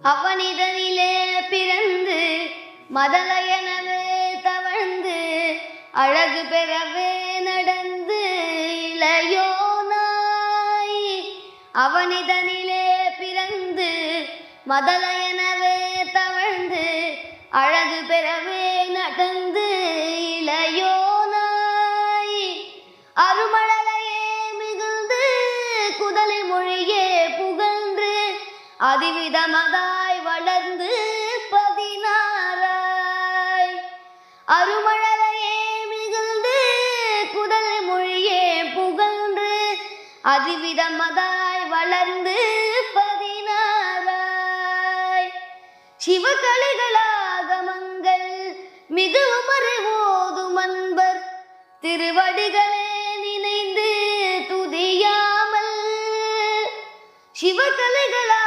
அவனிதனிலே பிறந்து மதலையனவே தவழ்ந்து அழகு பெறவே நடந்து இளையோனாய். அவனிதனிலே பிறந்து மதலையனவே தவழ்ந்து அழகு பெறவே நடந்து இளையோனாய். அருமழலையே மிகுந்து குதலை மொழியே புகழ்ந்து அதிவிதமதாய் வளர்ந்து 16ஆய். அருமழலையே மிகுந்து குதலை மொழியே புகழ்ந்து அதிவிதமதாய் வளர்ந்து 16ஆய். சிவகலைகளாகமங்கள் மிகவும் அறிவோதும் அன்பர் திருவடிகளே நினைந்து துதியாமல். சிவகலைகளா